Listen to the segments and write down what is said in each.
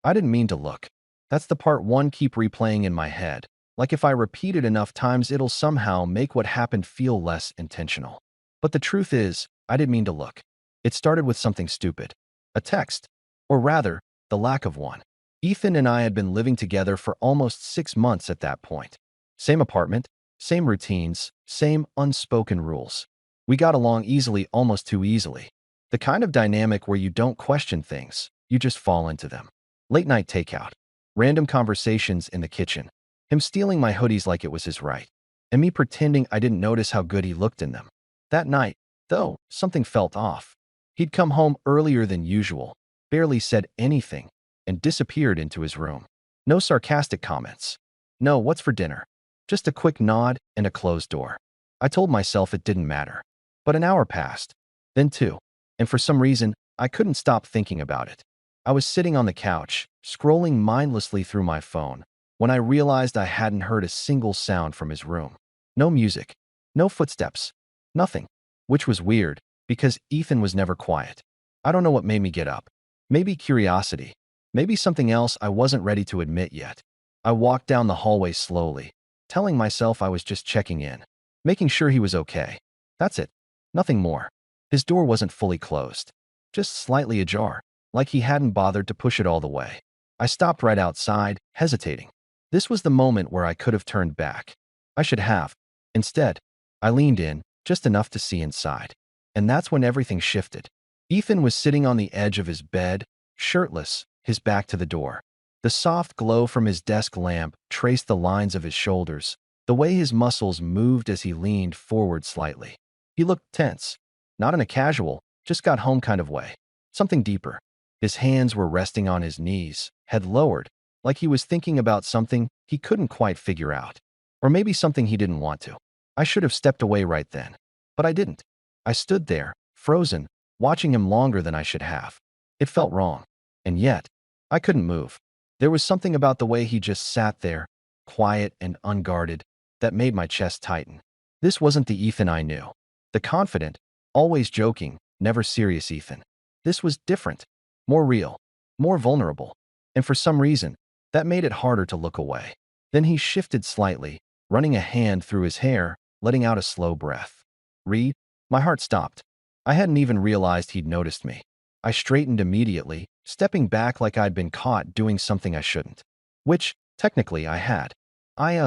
I didn't mean to look. That's the part one keep replaying in my head. Like if I repeat it enough times, it'll somehow make what happened feel less intentional. But the truth is, I didn't mean to look. It started with something stupid. A text. Or rather, the lack of one. Ethan and I had been living together for almost 6 months at that point. Same apartment, same routines, same unspoken rules. We got along easily, almost too easily. The kind of dynamic where you don't question things, you just fall into them. Late night takeout. Random conversations in the kitchen. Him stealing my hoodies like it was his right. And me pretending I didn't notice how good he looked in them. That night, though, something felt off. He'd come home earlier than usual, barely said anything, and disappeared into his room. No sarcastic comments. No, what's for dinner? Just a quick nod and a closed door. I told myself it didn't matter. But an hour passed. Then two. And for some reason, I couldn't stop thinking about it. I was sitting on the couch, scrolling mindlessly through my phone, when I realized I hadn't heard a single sound from his room. No music. No footsteps. Nothing. Which was weird, because Ethan was never quiet. I don't know what made me get up. Maybe curiosity. Maybe something else I wasn't ready to admit yet. I walked down the hallway slowly, telling myself I was just checking in, making sure he was okay. That's it. Nothing more. His door wasn't fully closed, just slightly ajar, like he hadn't bothered to push it all the way. I stopped right outside, hesitating. This was the moment where I could have turned back. I should have. Instead, I leaned in, just enough to see inside. And that's when everything shifted. Ethan was sitting on the edge of his bed, shirtless, his back to the door. The soft glow from his desk lamp traced the lines of his shoulders, the way his muscles moved as he leaned forward slightly. He looked tense, not in a casual, just got home kind of way. Something deeper. His hands were resting on his knees, head lowered, like he was thinking about something he couldn't quite figure out. Or maybe something he didn't want to. I should have stepped away right then. But I didn't. I stood there, frozen, watching him longer than I should have. It felt wrong. And yet, I couldn't move. There was something about the way he just sat there, quiet and unguarded, that made my chest tighten. This wasn't the Ethan I knew. The confident, always joking, never serious Ethan. This was different, more real, more vulnerable. And for some reason, that made it harder to look away. Then he shifted slightly, running a hand through his hair, letting out a slow breath. Reed, my heart stopped. I hadn't even realized he'd noticed me. I straightened immediately, stepping back like I'd been caught doing something I shouldn't. Which, technically, I had.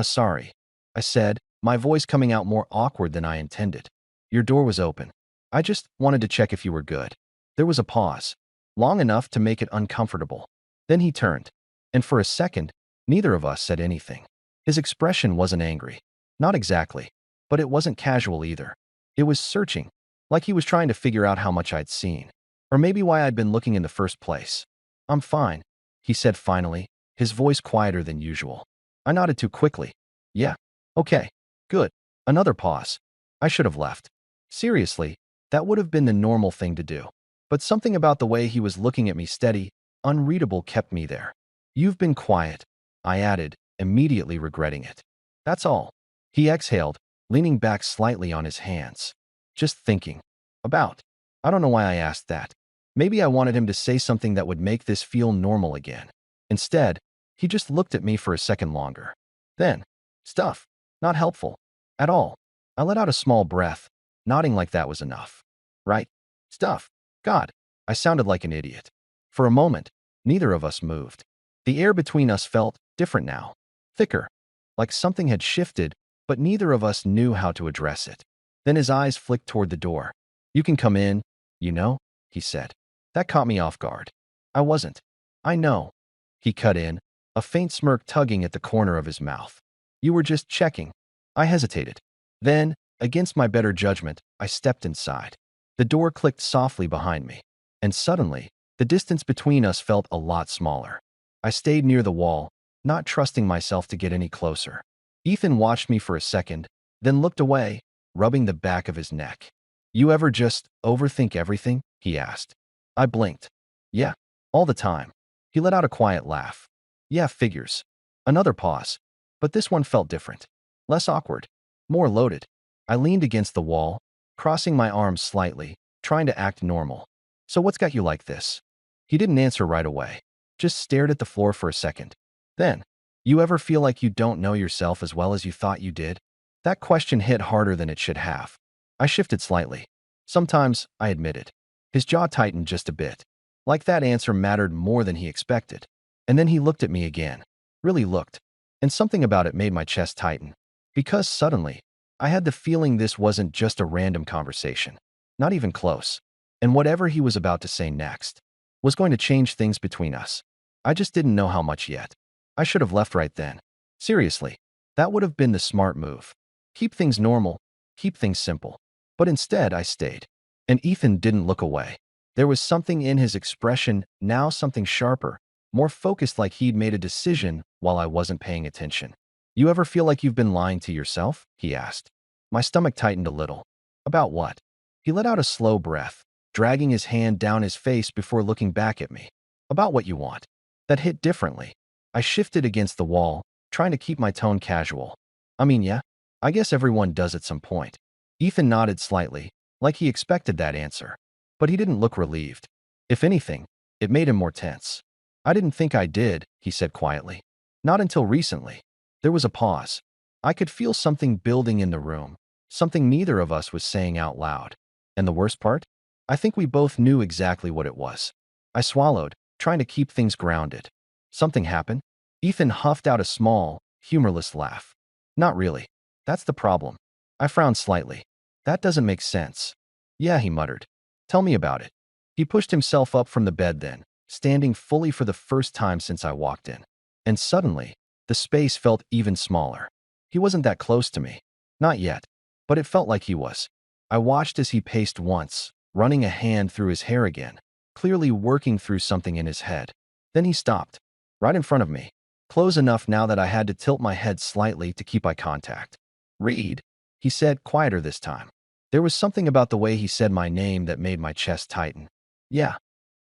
Sorry, I said, my voice coming out more awkward than I intended. Your door was open. I just wanted to check if you were good. There was a pause, long enough to make it uncomfortable. Then he turned, and for a second, neither of us said anything. His expression wasn't angry. Not exactly, but it wasn't casual either. It was searching, like he was trying to figure out how much I'd seen. Or maybe why I'd been looking in the first place. I'm fine, he said finally, his voice quieter than usual. I nodded too quickly. Yeah. Okay. Good. Another pause. I should have left. Seriously, that would have been the normal thing to do. But something about the way he was looking at me steady, unreadable kept me there. You've been quiet, I added, immediately regretting it. That's all. He exhaled, leaning back slightly on his hands. Just thinking. About. I don't know why I asked that. Maybe I wanted him to say something that would make this feel normal again. Instead, he just looked at me for a second longer. Then, stuff. Not helpful. At all. I let out a small breath, nodding like that was enough. Right? Stuff. God. I sounded like an idiot. For a moment, neither of us moved. The air between us felt different now. Thicker. Like something had shifted, but neither of us knew how to address it. Then his eyes flicked toward the door. You can come in, you know, he said. That caught me off guard. I wasn't. I know. He cut in, a faint smirk tugging at the corner of his mouth. You were just checking. I hesitated. Then, against my better judgment, I stepped inside. The door clicked softly behind me, and suddenly, the distance between us felt a lot smaller. I stayed near the wall, not trusting myself to get any closer. Ethan watched me for a second, then looked away, rubbing the back of his neck. You ever just overthink everything? He asked. I blinked. Yeah, all the time. He let out a quiet laugh. Yeah, figures. Another pause. But this one felt different. Less awkward. More loaded. I leaned against the wall, crossing my arms slightly, trying to act normal. So what's got you like this? He didn't answer right away. just stared at the floor for a second. Then, you ever feel like you don't know yourself as well as you thought you did? That question hit harder than it should have. I shifted slightly. Sometimes, I admitted. His jaw tightened just a bit. Like that answer mattered more than he expected. And then he looked at me again. Really looked. And something about it made my chest tighten. Because suddenly, I had the feeling this wasn't just a random conversation. Not even close. And whatever he was about to say next was going to change things between us. I just didn't know how much yet. I should have left right then. Seriously, that would have been the smart move. Keep things normal, keep things simple. But instead, I stayed. And Ethan didn't look away. There was something in his expression, now something sharper, more focused, like he'd made a decision while I wasn't paying attention. You ever feel like you've been lying to yourself? He asked. My stomach tightened a little. About what? He let out a slow breath, dragging his hand down his face before looking back at me. About what you want. That hit differently. I shifted against the wall, trying to keep my tone casual. I mean, yeah, I guess everyone does at some point. Ethan nodded slightly, like he expected that answer. But he didn't look relieved. If anything, it made him more tense. I didn't think I did, he said quietly. Not until recently. There was a pause. I could feel something building in the room, something neither of us was saying out loud. And the worst part? I think we both knew exactly what it was. I swallowed, trying to keep things grounded. Something happened? Ethan huffed out a small, humorless laugh. Not really. That's the problem. I frowned slightly. That doesn't make sense. Yeah, he muttered. Tell me about it. He pushed himself up from the bed then, standing fully for the first time since I walked in. And suddenly, the space felt even smaller. He wasn't that close to me. Not yet. But it felt like he was. I watched as he paced once, running a hand through his hair again, clearly working through something in his head. Then he stopped, right in front of me, close enough now that I had to tilt my head slightly to keep eye contact. Reed, he said, quieter this time. There was something about the way he said my name that made my chest tighten. Yeah.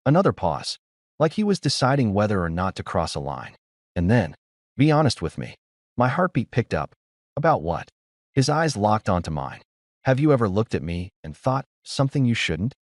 Another pause, like he was deciding whether or not to cross a line. And then, be honest with me. My heartbeat picked up. About what? His eyes locked onto mine. Have you ever looked at me and thought something you shouldn't?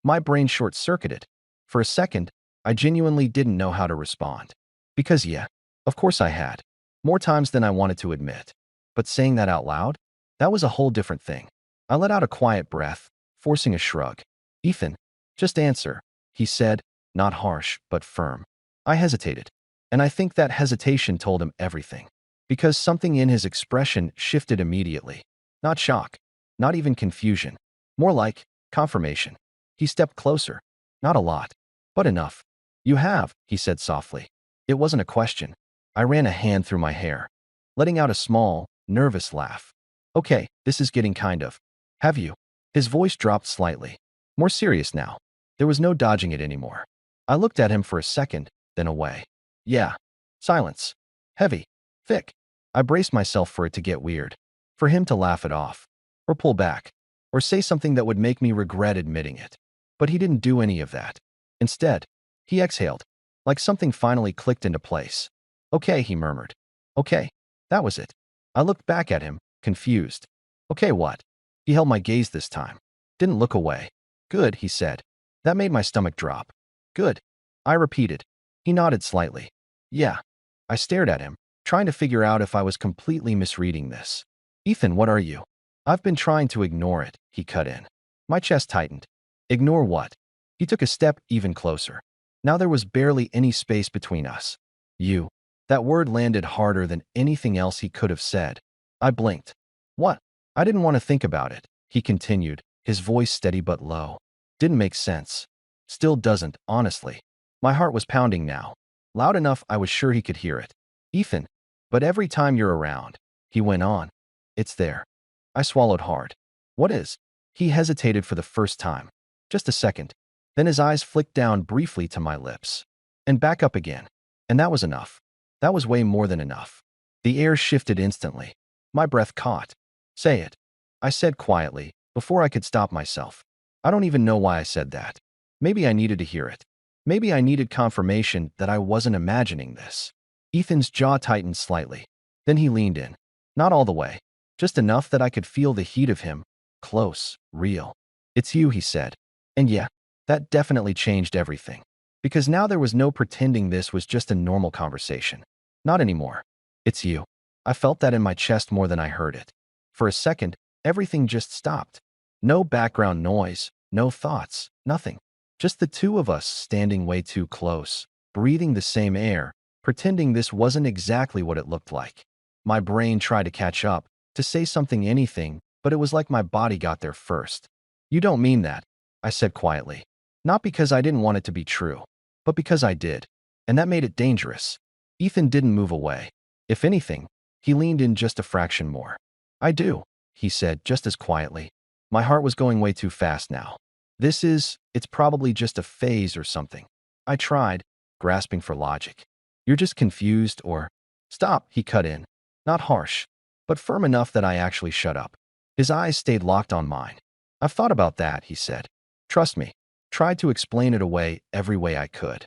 My brain short-circuited. For a second, I genuinely didn't know how to respond. Because yeah, of course I had. More times than I wanted to admit. But saying that out loud? That was a whole different thing. I let out a quiet breath, forcing a shrug. Ethan, just answer, he said, not harsh, but firm. I hesitated. And I think that hesitation told him everything. Because something in his expression shifted immediately. Not shock. Not even confusion. More like confirmation. He stepped closer. Not a lot. But enough. You have, he said softly. It wasn't a question. I ran a hand through my hair, letting out a small, nervous laugh. Okay, this is getting kind of. Have you? His voice dropped slightly. More serious now. There was no dodging it anymore. I looked at him for a second, then away. Yeah. Silence. Heavy. Thick. I braced myself for it to get weird. For him to laugh it off. Or pull back. Or say something that would make me regret admitting it. But he didn't do any of that. Instead, he exhaled, like something finally clicked into place. Okay, he murmured. Okay. That was it. I looked back at him, confused. Okay, what? He held my gaze this time. Didn't look away. Good, he said. That made my stomach drop. Good. I repeated. He nodded slightly. Yeah. I stared at him, trying to figure out if I was completely misreading this. Ethan, what are you? I've been trying to ignore it, he cut in. My chest tightened. Ignore what? He took a step even closer. Now there was barely any space between us. You. That word landed harder than anything else he could have said. I blinked. What? I didn't want to think about it, he continued, his voice steady but low. Didn't make sense. Still doesn't, honestly. My heart was pounding now. Loud enough I was sure he could hear it. Ethan. But every time you're around, he went on. It's there. I swallowed hard. What is? He hesitated for the first time. Just a second. Then his eyes flicked down briefly to my lips. And back up again. And that was enough. That was way more than enough. The air shifted instantly. My breath caught. Say it. I said quietly, before I could stop myself. I don't even know why I said that. Maybe I needed to hear it. Maybe I needed confirmation that I wasn't imagining this. Ethan's jaw tightened slightly. Then he leaned in. Not all the way. Just enough that I could feel the heat of him. Close. Real. It's you, he said. And yeah, that definitely changed everything. Because now there was no pretending this was just a normal conversation. Not anymore. It's you. I felt that in my chest more than I heard it. For a second, everything just stopped. No background noise, no thoughts, nothing. Just the two of us standing way too close, breathing the same air, pretending this wasn't exactly what it looked like. My brain tried to catch up, to say something, anything, but it was like my body got there first. You don't mean that, I said quietly. Not because I didn't want it to be true, but because I did. And that made it dangerous. Ethan didn't move away. If anything, he leaned in just a fraction more. I do, he said just as quietly. My heart was going way too fast now. It's probably just a phase or something. I tried, grasping for logic. You're just confused or… Stop, he cut in. Not harsh, but firm enough that I actually shut up. His eyes stayed locked on mine. I've thought about that, he said. Trust me. Tried to explain it away every way I could.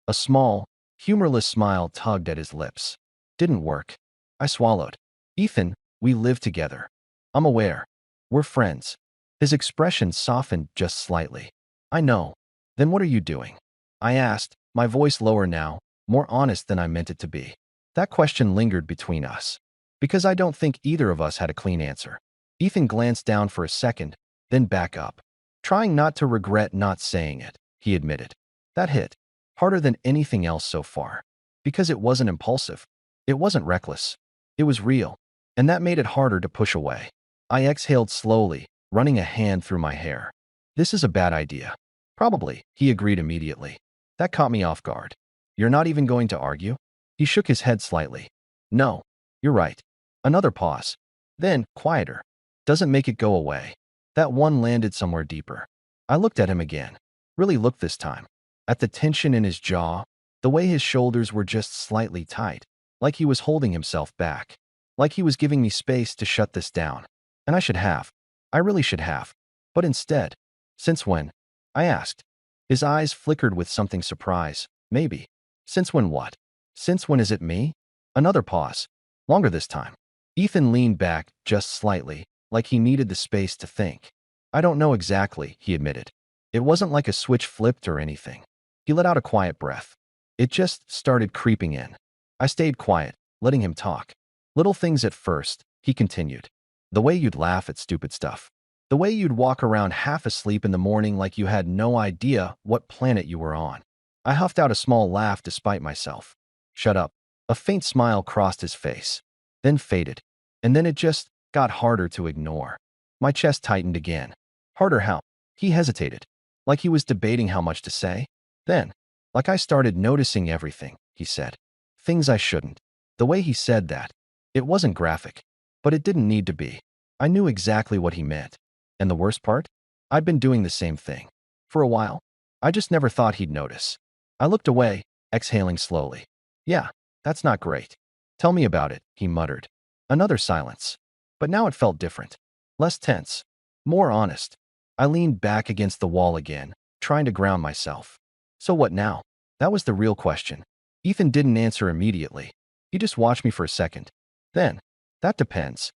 A small, humorless smile tugged at his lips. Didn't work. I swallowed. Ethan, we live together. I'm aware. We're friends. His expression softened just slightly. I know. Then what are you doing? I asked, my voice lower now, more honest than I meant it to be. That question lingered between us. Because I don't think either of us had a clean answer. Ethan glanced down for a second, then back up. Trying not to regret not saying it, he admitted. That hit. Harder than anything else so far. Because it wasn't impulsive. It wasn't reckless. It was real. And that made it harder to push away. I exhaled slowly, running a hand through my hair. This is a bad idea. Probably, he agreed immediately. That caught me off guard. You're not even going to argue? He shook his head slightly. No, you're right. Another pause. Then, quieter. Doesn't make it go away. That one landed somewhere deeper. I looked at him again. Really looked this time. At the tension in his jaw, the way his shoulders were just slightly tight, like he was holding himself back. Like he was giving me space to shut this down. And I should have. I really should have. But instead, since when? I asked. His eyes flickered with something surprise. Maybe. Since when what? Since when is it me? Another pause. Longer this time. Ethan leaned back just slightly, like he needed the space to think. I don't know exactly, he admitted. It wasn't like a switch flipped or anything. He let out a quiet breath. It just started creeping in. I stayed quiet, letting him talk. Little things at first, he continued. The way you'd laugh at stupid stuff. The way you'd walk around half asleep in the morning like you had no idea what planet you were on. I huffed out a small laugh despite myself. Shut up. A faint smile crossed his face. Then faded. And then it just got harder to ignore. My chest tightened again. Harder how? He hesitated. Like he was debating how much to say. Then, like I started noticing everything, he said. Things I shouldn't. The way he said that. It wasn't graphic. But it didn't need to be. I knew exactly what he meant. And the worst part? I'd been doing the same thing. For a while. I just never thought he'd notice. I looked away, exhaling slowly. Yeah, that's not great. Tell me about it, he muttered. Another silence. But now it felt different. Less tense. More honest. I leaned back against the wall again, trying to ground myself. So what now? That was the real question. Ethan didn't answer immediately. He just watched me for a second. Then, that depends.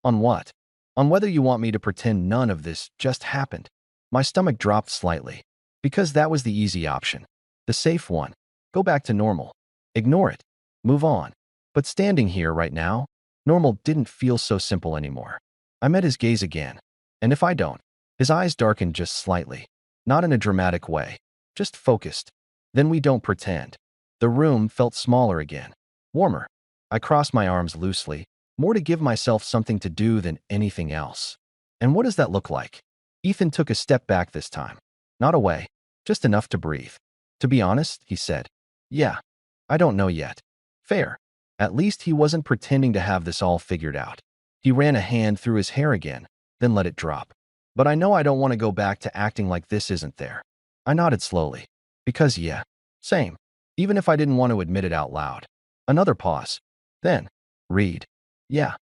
On what? On whether you want me to pretend none of this just happened. My stomach dropped slightly. Because that was the easy option. The safe one. Go back to normal. Ignore it. Move on. But standing here right now, normal didn't feel so simple anymore. I met his gaze again. And if I don't, his eyes darkened just slightly. Not in a dramatic way. Just focused. Then we don't pretend. The room felt smaller again. Warmer. I crossed my arms loosely, more to give myself something to do than anything else. And what does that look like? Ethan took a step back this time. Not away. Just enough to breathe. To be honest, he said. Yeah. I don't know yet. Fair. At least he wasn't pretending to have this all figured out. He ran a hand through his hair again, then let it drop. But I know I don't want to go back to acting like this isn't there. I nodded slowly. Because yeah. Same. Even if I didn't want to admit it out loud. Another pause. Then, read. Yeah.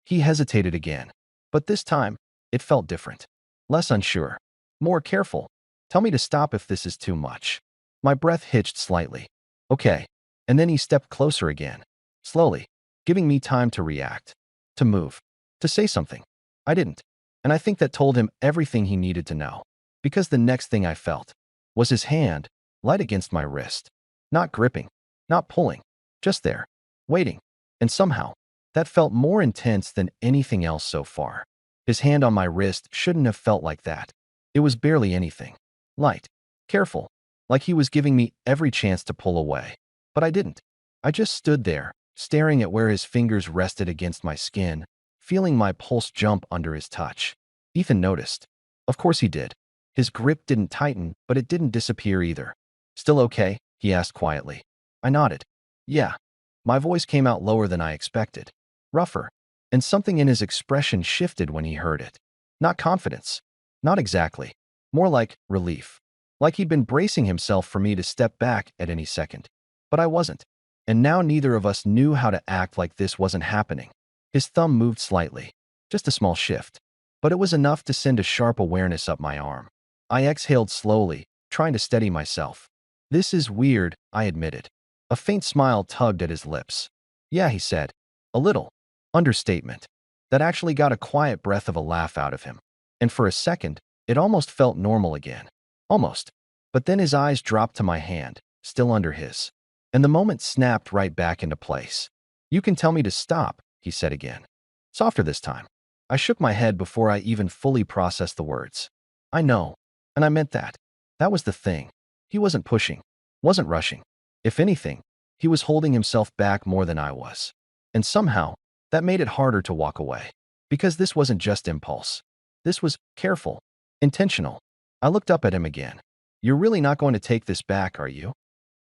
He hesitated again. But this time, it felt different. Less unsure. More careful. Tell me to stop if this is too much. My breath hitched slightly. Okay. And then he stepped closer again. Slowly. Giving me time to react. To move. To say something. I didn't. And I think that told him everything he needed to know. Because the next thing I felt was his hand, light against my wrist. Not gripping, not pulling, just there, waiting. And somehow, that felt more intense than anything else so far. His hand on my wrist shouldn't have felt like that. It was barely anything. Light, careful, like he was giving me every chance to pull away. But I didn't. I just stood there, staring at where his fingers rested against my skin, feeling my pulse jump under his touch. Ethan noticed. Of course he did. His grip didn't tighten, but it didn't disappear either. "Still okay?" he asked quietly. I nodded. "Yeah." My voice came out lower than I expected. Rougher. And something in his expression shifted when he heard it. Not confidence. Not exactly. More like relief. Like he'd been bracing himself for me to step back at any second. But I wasn't. And now neither of us knew how to act like this wasn't happening. His thumb moved slightly. Just a small shift. But it was enough to send a sharp awareness up my arm. I exhaled slowly, trying to steady myself. "This is weird," I admitted. A faint smile tugged at his lips. "Yeah," he said. "A little." Understatement. That actually got a quiet breath of a laugh out of him. And for a second, it almost felt normal again. Almost. But then his eyes dropped to my hand, still under his. And the moment snapped right back into place. "You can tell me to stop," he said again. Softer this time. I shook my head before I even fully processed the words. "I know. And I meant that." That was the thing. He wasn't pushing. Wasn't rushing. If anything, he was holding himself back more than I was. And somehow, that made it harder to walk away. Because this wasn't just impulse. This was careful. Intentional. I looked up at him again. "You're really not going to take this back, are you?"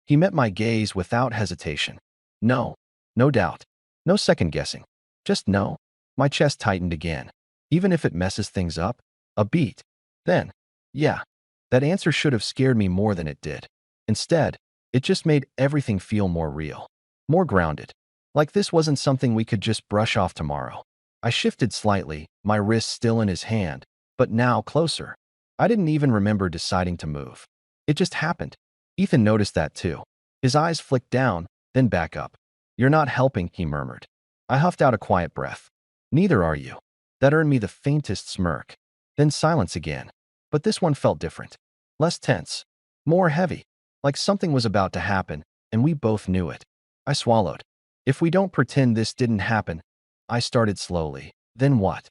He met my gaze without hesitation. "No. No doubt. No second guessing. Just no." My chest tightened again. "Even if it messes things up?" A beat. Then, "Yeah." That answer should have scared me more than it did. Instead, it just made everything feel more real. More grounded. Like this wasn't something we could just brush off tomorrow. I shifted slightly, my wrist still in his hand, but now closer. I didn't even remember deciding to move. It just happened. Ethan noticed that too. His eyes flicked down, then back up. "You're not helping," he murmured. I huffed out a quiet breath. "Neither are you." That earned me the faintest smirk. Then silence again. But this one felt different. Less tense. More heavy. Like something was about to happen, and we both knew it. I swallowed. "If we don't pretend this didn't happen," I started slowly. "Then what?"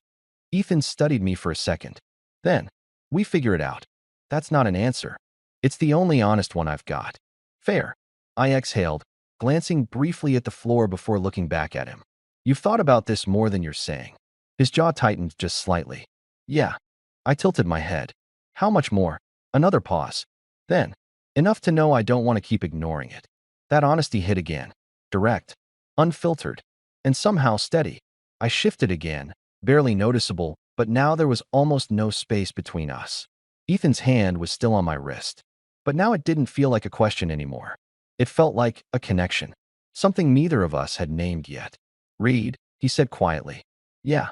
Ethan studied me for a second. "Then, we figure it out." That's not an answer. It's the only honest one I've got. "Fair." I exhaled, glancing briefly at the floor before looking back at him. "You've thought about this more than you're saying." His jaw tightened just slightly. "Yeah." I tilted my head. "How much more?" Another pause. Then, "Enough to know I don't want to keep ignoring it." That honesty hit again. Direct. Unfiltered. And somehow steady. I shifted again, barely noticeable, but now there was almost no space between us. Ethan's hand was still on my wrist. But now it didn't feel like a question anymore. It felt like a connection. Something neither of us had named yet. "Read," he said quietly. "Yeah."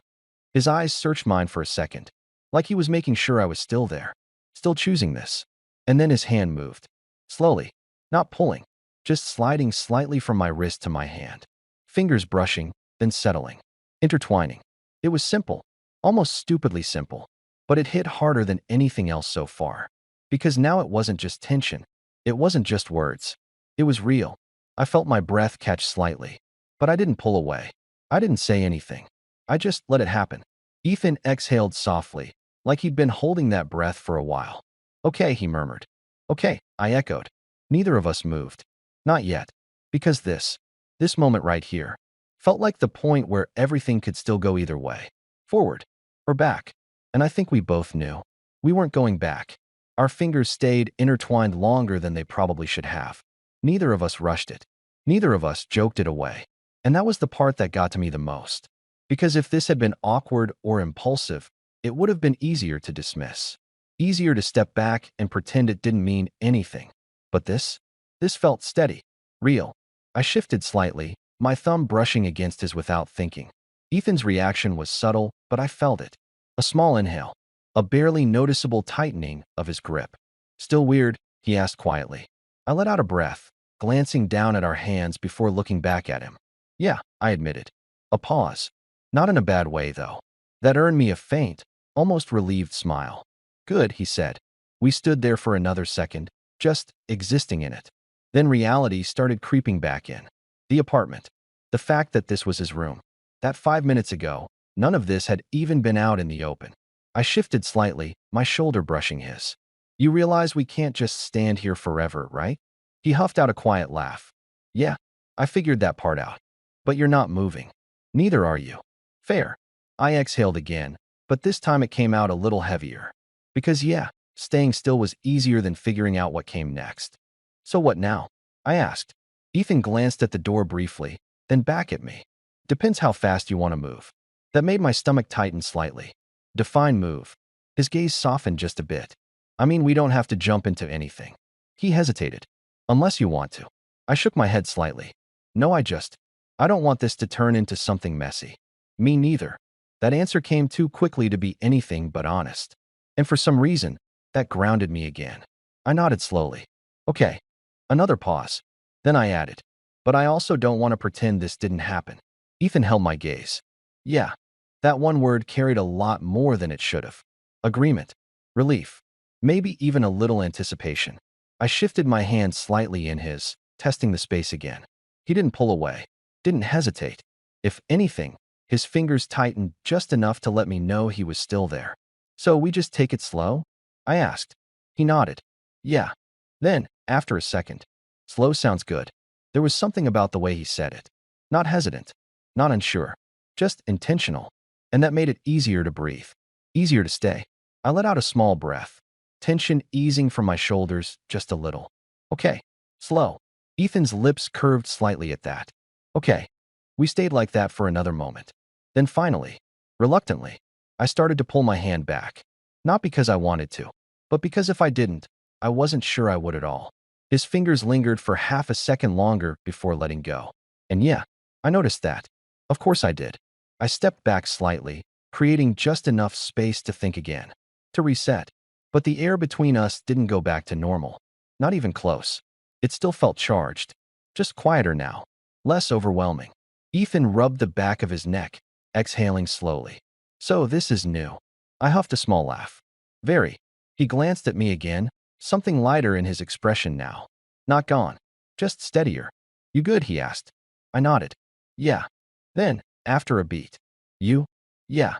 His eyes searched mine for a second, like he was making sure I was still there, still choosing this. And then his hand moved. Slowly. Not pulling. Just sliding slightly from my wrist to my hand. Fingers brushing, then settling. Intertwining. It was simple. Almost stupidly simple. But it hit harder than anything else so far. Because now it wasn't just tension. It wasn't just words. It was real. I felt my breath catch slightly. But I didn't pull away. I didn't say anything. I just let it happen. Ethan exhaled softly, like he'd been holding that breath for a while. "Okay," he murmured. "Okay," I echoed. Neither of us moved. Not yet. Because this moment right here, felt like the point where everything could still go either way. Forward. Or back. And I think we both knew. We weren't going back. Our fingers stayed intertwined longer than they probably should have. Neither of us rushed it. Neither of us joked it away. And that was the part that got to me the most. Because if this had been awkward or impulsive, it would have been easier to dismiss. Easier to step back and pretend it didn't mean anything. But this felt steady, real. I shifted slightly, my thumb brushing against his without thinking. Ethan's reaction was subtle, but I felt it. A small inhale. A barely noticeable tightening of his grip. "Still weird?" he asked quietly. I let out a breath, glancing down at our hands before looking back at him. "Yeah," I admitted. A pause. Not in a bad way, though. That earned me a faint, almost relieved smile. "Good," he said. We stood there for another second, just existing in it. Then reality started creeping back in. The apartment. The fact that this was his room. That 5 minutes ago, none of this had even been out in the open. I shifted slightly, my shoulder brushing his. You realize we can't just stand here forever, right? He huffed out a quiet laugh. Yeah, I figured that part out. But you're not moving. Neither are you. Fair. I exhaled again, but this time it came out a little heavier. Because yeah, staying still was easier than figuring out what came next. So what now? I asked. Ethan glanced at the door briefly, then back at me. Depends how fast you want to move. That made my stomach tighten slightly. Define move. His gaze softened just a bit. I mean, we don't have to jump into anything. He hesitated. Unless you want to. I shook my head slightly. No, I don't want this to turn into something messy. Me neither. That answer came too quickly to be anything but honest. And for some reason, that grounded me again. I nodded slowly. Okay. Another pause. Then I added, but I also don't want to pretend this didn't happen. Ethan held my gaze. Yeah. That one word carried a lot more than it should have. Agreement. Relief. Maybe even a little anticipation. I shifted my hand slightly in his, testing the space again. He didn't pull away. Didn't hesitate. If anything, his fingers tightened just enough to let me know he was still there. So we just take it slow? I asked. He nodded. Yeah. Then, after a second, slow sounds good. There was something about the way he said it. Not hesitant. Not unsure. Just intentional. And that made it easier to breathe. Easier to stay. I let out a small breath. Tension easing from my shoulders just a little. Okay. Slow. Ethan's lips curved slightly at that. Okay. We stayed like that for another moment. Then finally, reluctantly, I started to pull my hand back. Not because I wanted to, but because if I didn't, I wasn't sure I would at all. His fingers lingered for half a second longer before letting go. And yeah, I noticed that. Of course I did. I stepped back slightly, creating just enough space to think again. To reset. But the air between us didn't go back to normal. Not even close. It still felt charged. Just quieter now. Less overwhelming. Ethan rubbed the back of his neck, exhaling slowly. So this is new. I huffed a small laugh. Very. He glanced at me again, something lighter in his expression now. Not gone. Just steadier. You good? He asked. I nodded. Yeah. Then, after a beat. You? Yeah.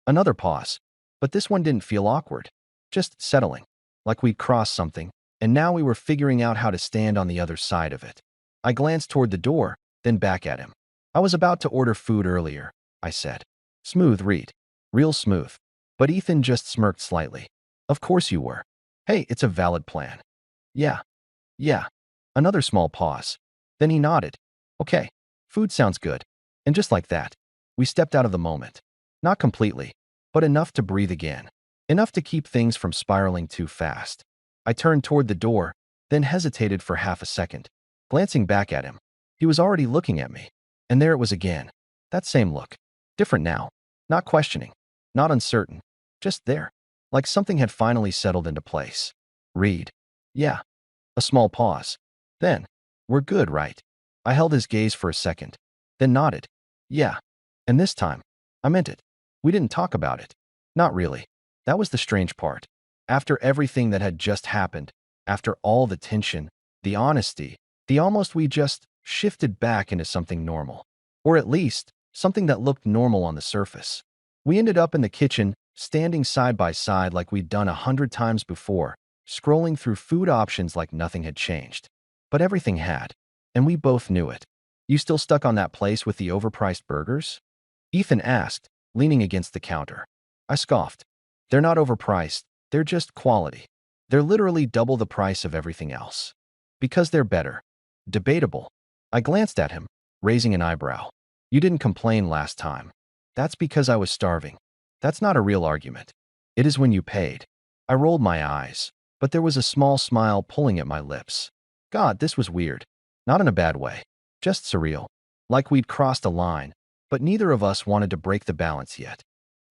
Another pause. But this one didn't feel awkward. Just settling. Like we'd crossed something, and now we were figuring out how to stand on the other side of it. I glanced toward the door, then back at him. I was about to order food earlier, I said. Smooth read. Real smooth. But Ethan just smirked slightly. Of course you were. Hey, it's a valid plan. Yeah. Yeah. Another small pause. Then he nodded. Okay. Food sounds good. And just like that, we stepped out of the moment. Not completely, but enough to breathe again. Enough to keep things from spiraling too fast. I turned toward the door, then hesitated for half a second. Glancing back at him, he was already looking at me. And there it was again. That same look. Different now. Not questioning. Not uncertain. Just there. Like something had finally settled into place. Read. Yeah. A small pause. Then, we're good, right? I held his gaze for a second, then nodded. Yeah. And this time, I meant it. We didn't talk about it. Not really. That was the strange part. After everything that had just happened, after all the tension, the honesty, the almost we just shifted back into something normal. Or at least, something that looked normal on the surface. We ended up in the kitchen, standing side by side like we'd done 100 times before, scrolling through food options like nothing had changed. But everything had. And we both knew it. You still stuck on that place with the overpriced burgers? Ethan asked, leaning against the counter. I scoffed. They're not overpriced, they're just quality. They're literally double the price of everything else. Because they're better. Debatable. I glanced at him, raising an eyebrow. You didn't complain last time. That's because I was starving. That's not a real argument. It is when you paid. I rolled my eyes, but there was a small smile pulling at my lips. God, this was weird. Not in a bad way. Just surreal. Like we'd crossed a line, but neither of us wanted to break the balance yet.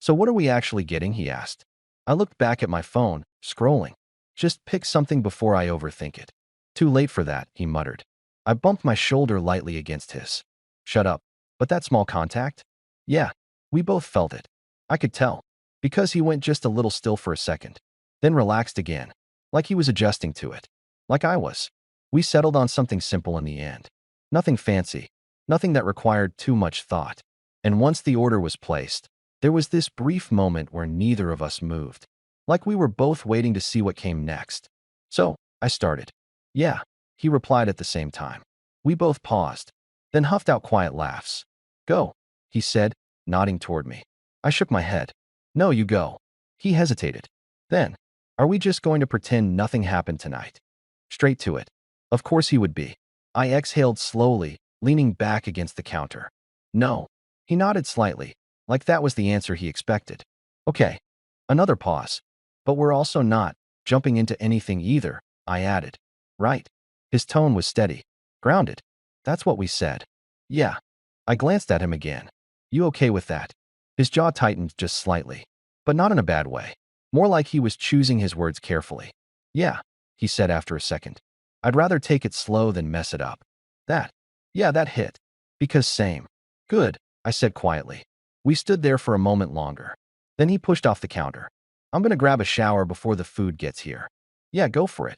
So what are we actually getting? He asked. I looked back at my phone, scrolling. Just pick something before I overthink it. Too late for that, he muttered. I bumped my shoulder lightly against his. Shut up. But that small contact? Yeah, we both felt it. I could tell. Because he went just a little still for a second. Then relaxed again. Like he was adjusting to it. like I was. We settled on something simple in the end. Nothing fancy, nothing that required too much thought. And once the order was placed, there was this brief moment where neither of us moved, like we were both waiting to see what came next. So, I started. Yeah, he replied at the same time. We both paused, then huffed out quiet laughs. Go, he said, nodding toward me. I shook my head. No, you go. He hesitated. Then, are we just going to pretend nothing happened tonight? Straight to it. Of course he would be. I exhaled slowly, leaning back against the counter. No. He nodded slightly, like that was the answer he expected. Okay. Another pause. But we're also not jumping into anything either, I added. Right. His tone was steady. Grounded. That's what we said. Yeah. I glanced at him again. You okay with that? His jaw tightened just slightly, but not in a bad way. More like he was choosing his words carefully. Yeah, he said after a second. I'd rather take it slow than mess it up. That hit. Because same. Good, I said quietly. We stood there for a moment longer. Then he pushed off the counter. I'm gonna grab a shower before the food gets here. Yeah, go for it.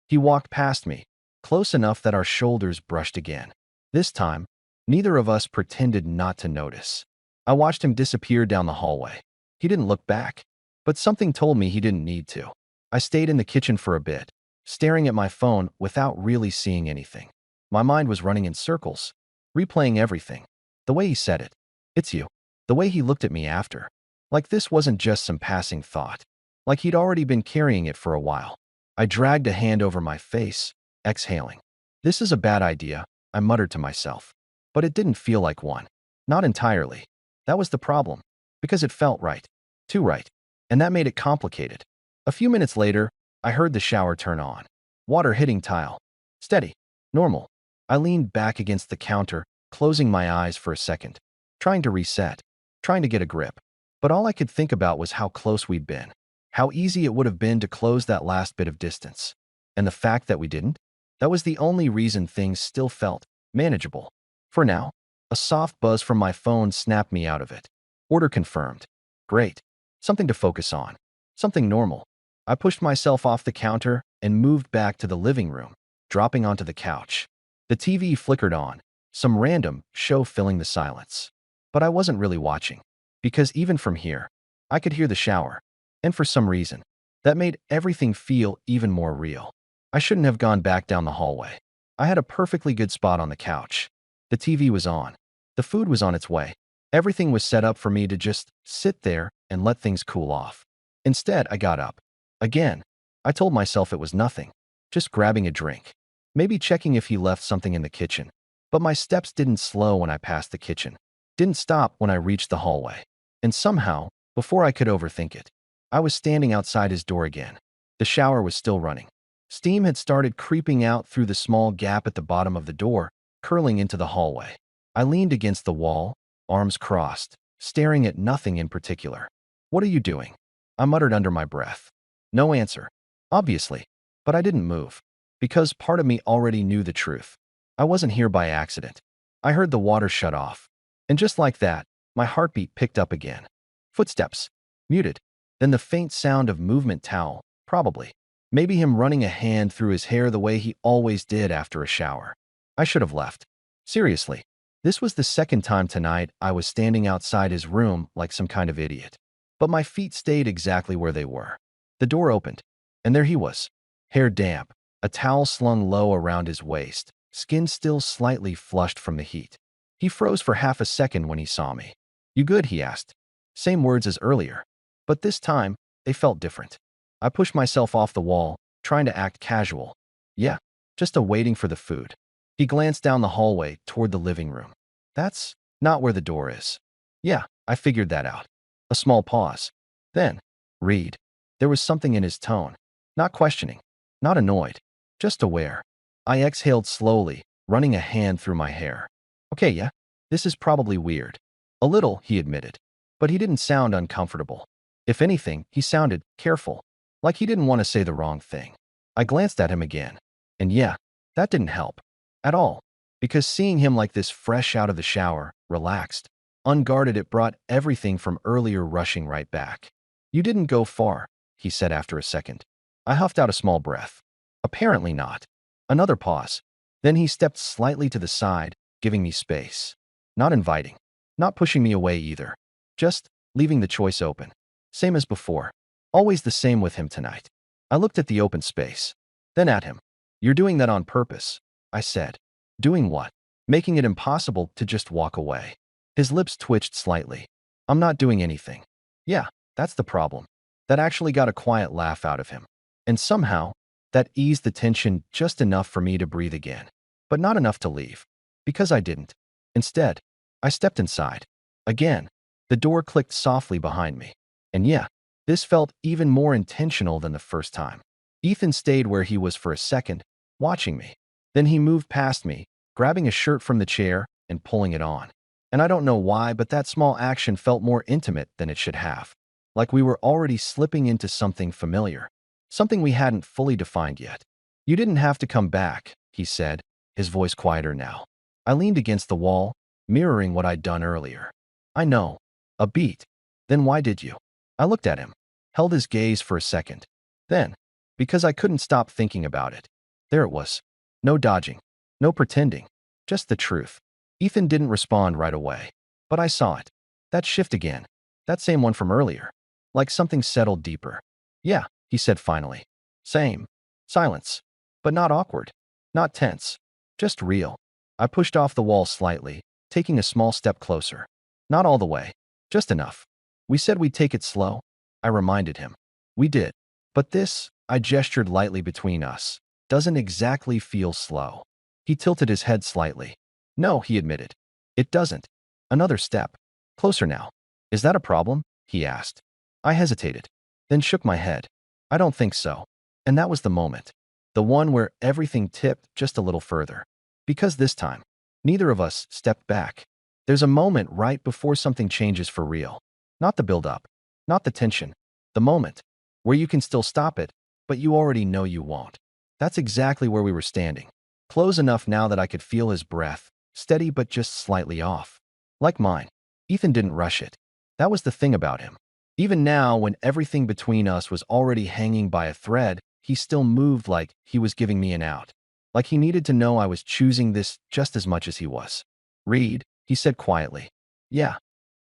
He walked past me, close enough that our shoulders brushed again. This time, neither of us pretended not to notice. I watched him disappear down the hallway. He didn't look back, but something told me he didn't need to. I stayed in the kitchen for a bit, staring at my phone without really seeing anything. My mind was running in circles, replaying everything. The way he said it, it's you. The way he looked at me after. Like this wasn't just some passing thought. Like he'd already been carrying it for a while. I dragged a hand over my face, exhaling. This is a bad idea, I muttered to myself. But it didn't feel like one. Not entirely. That was the problem. Because it felt right. Too right. And that made it complicated. A few minutes later, I heard the shower turn on. Water hitting tile. Steady. Normal. I leaned back against the counter, closing my eyes for a second. Trying to reset. Trying to get a grip. But all I could think about was how close we'd been. How easy it would have been to close that last bit of distance. And the fact that we didn't? That was the only reason things still felt manageable. For now, a soft buzz from my phone snapped me out of it. Order confirmed. Great. Something to focus on. Something normal. I pushed myself off the counter and moved back to the living room, dropping onto the couch. The TV flickered on, some random show filling the silence. But I wasn't really watching, because even from here, I could hear the shower. And for some reason, that made everything feel even more real. I shouldn't have gone back down the hallway. I had a perfectly good spot on the couch. The TV was on. The food was on its way. Everything was set up for me to just sit there and let things cool off. Instead, I got up. Again, I told myself it was nothing. Just grabbing a drink. Maybe checking if he left something in the kitchen. But my steps didn't slow when I passed the kitchen. Didn't stop when I reached the hallway. And somehow, before I could overthink it, I was standing outside his door again. The shower was still running. Steam had started creeping out through the small gap at the bottom of the door, curling into the hallway. I leaned against the wall, arms crossed, staring at nothing in particular. What are you doing? I muttered under my breath. No answer. Obviously. But I didn't move. Because part of me already knew the truth. I wasn't here by accident. I heard the water shut off. And just like that, my heartbeat picked up again. Footsteps. Muted. Then the faint sound of movement towel, probably. Maybe him running a hand through his hair the way he always did after a shower. I should have left. Seriously. This was the second time tonight I was standing outside his room like some kind of idiot. But my feet stayed exactly where they were. The door opened, and there he was. Hair damp, a towel slung low around his waist, skin still slightly flushed from the heat. He froze for half a second when he saw me. You good? He asked. Same words as earlier. But this time, they felt different. I pushed myself off the wall, trying to act casual. Yeah, just waiting for the food. He glanced down the hallway toward the living room. That's not where the door is. Yeah, I figured that out. A small pause. Then, read. There was something in his tone. Not questioning. Not annoyed. Just aware. I exhaled slowly, running a hand through my hair. Okay, yeah, this is probably weird. A little, he admitted. But he didn't sound uncomfortable. If anything, he sounded careful. Like he didn't want to say the wrong thing. I glanced at him again. And yeah, that didn't help. At all. Because seeing him like this fresh out of the shower, relaxed, unguarded, it brought everything from earlier rushing right back. You didn't go far, he said after a second. I huffed out a small breath. Apparently not. Another pause. Then he stepped slightly to the side, giving me space. Not inviting. Not pushing me away either. Just leaving the choice open. Same as before. Always the same with him tonight. I looked at the open space. Then at him. You're doing that on purpose, I said. Doing what? Making it impossible to just walk away. His lips twitched slightly. I'm not doing anything. Yeah, that's the problem. That actually got a quiet laugh out of him. And somehow, that eased the tension just enough for me to breathe again. But not enough to leave. Because I didn't. Instead, I stepped inside. Again, the door clicked softly behind me. And yeah, this felt even more intentional than the first time. Ethan stayed where he was for a second, watching me. Then he moved past me, grabbing a shirt from the chair and pulling it on. And I don't know why, but that small action felt more intimate than it should have. Like we were already slipping into something familiar. Something we hadn't fully defined yet. You didn't have to come back, he said, his voice quieter now. I leaned against the wall, mirroring what I'd done earlier. I know. A beat. Then why did you? I looked at him, held his gaze for a second. Then, because I couldn't stop thinking about it. There it was. No dodging. No pretending. Just the truth. Ethan didn't respond right away. But I saw it. That shift again. That same one from earlier. Like something settled deeper. Yeah, he said finally. Same. Silence. But not awkward. Not tense. Just real. I pushed off the wall slightly, taking a small step closer. Not all the way. Just enough. We said we'd take it slow. I reminded him. We did. But this, I gestured lightly between us, doesn't exactly feel slow. He tilted his head slightly. No, he admitted. It doesn't. Another step. Closer now. Is that a problem? He asked. I hesitated, then shook my head. I don't think so. And that was the moment. The one where everything tipped just a little further. Because this time, neither of us stepped back. There's a moment right before something changes for real. Not the build-up. Not the tension. The moment. Where you can still stop it, but you already know you won't. That's exactly where we were standing. Close enough now that I could feel his breath, steady but just slightly off. Like mine. Ethan didn't rush it. That was the thing about him. Even now, when everything between us was already hanging by a thread, he still moved like he was giving me an out. Like he needed to know I was choosing this just as much as he was. Reed, he said quietly. Yeah.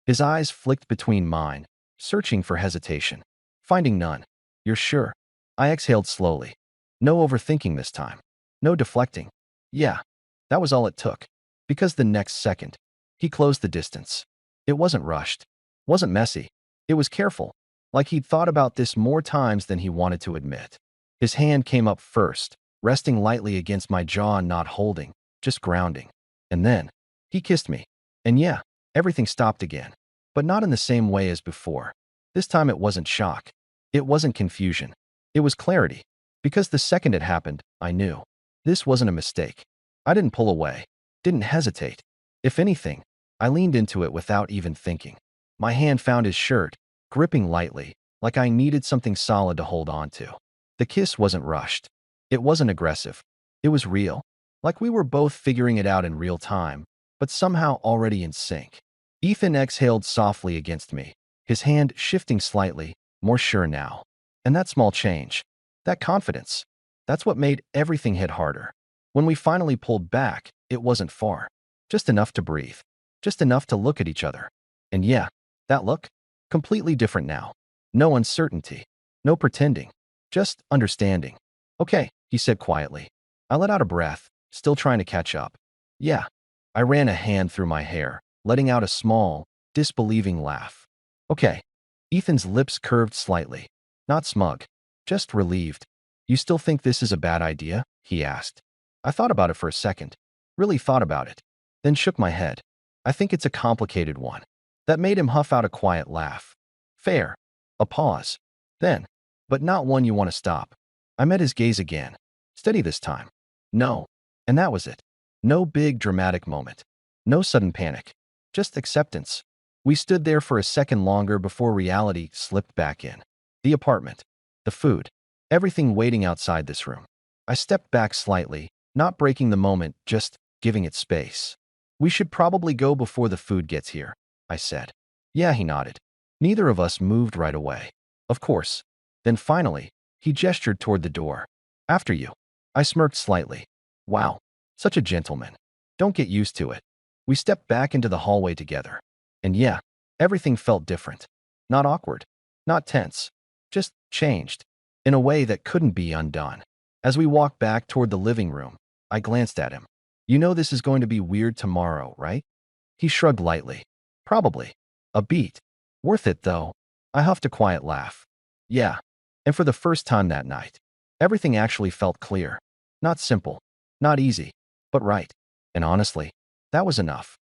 His eyes flicked between mine, searching for hesitation. Finding none. You're sure? I exhaled slowly. No overthinking this time. No deflecting. Yeah. That was all it took. Because the next second, he closed the distance. It wasn't rushed. Wasn't messy. It was careful. Like he'd thought about this more times than he wanted to admit. His hand came up first, resting lightly against my jaw, not holding, just grounding. And then, he kissed me. And yeah, everything stopped again. But not in the same way as before. This time it wasn't shock. It wasn't confusion. It was clarity. Because the second it happened, I knew. This wasn't a mistake. I didn't pull away. Didn't hesitate. If anything, I leaned into it without even thinking. My hand found his shirt, gripping lightly, like I needed something solid to hold on to. The kiss wasn't rushed. It wasn't aggressive. It was real. Like we were both figuring it out in real time, but somehow already in sync. Ethan exhaled softly against me, his hand shifting slightly, more sure now. And that small change, that confidence, that's what made everything hit harder. When we finally pulled back, it wasn't far. Just enough to breathe. Just enough to look at each other. And yeah, that look? Completely different now. No uncertainty. No pretending. Just understanding. Okay, he said quietly. I let out a breath, still trying to catch up. Yeah. I ran a hand through my hair, letting out a small, disbelieving laugh. Okay. Ethan's lips curved slightly. Not smug. Just relieved. You still think this is a bad idea? He asked. I thought about it for a second. Really thought about it. Then shook my head. I think it's a complicated one. That made him huff out a quiet laugh. Fair. A pause. Then, but not one you want to stop. I met his gaze again. Steady this time. No. And that was it. No big dramatic moment. No sudden panic. Just acceptance. We stood there for a second longer before reality slipped back in. The apartment. The food. Everything waiting outside this room. I stepped back slightly, not breaking the moment, just giving it space. We should probably go before the food gets here, I said. Yeah, he nodded. Neither of us moved right away. Of course. Then finally, he gestured toward the door. After you. I smirked slightly. Wow, such a gentleman. Don't get used to it. We stepped back into the hallway together. And yeah, everything felt different. Not awkward, not tense, just changed in a way that couldn't be undone. As we walked back toward the living room, I glanced at him. You know this is going to be weird tomorrow, right? He shrugged lightly. Probably. A beat. Worth it, though. I huffed a quiet laugh. Yeah. And for the first time that night, everything actually felt clear. Not simple, not easy, but right. And honestly, that was enough.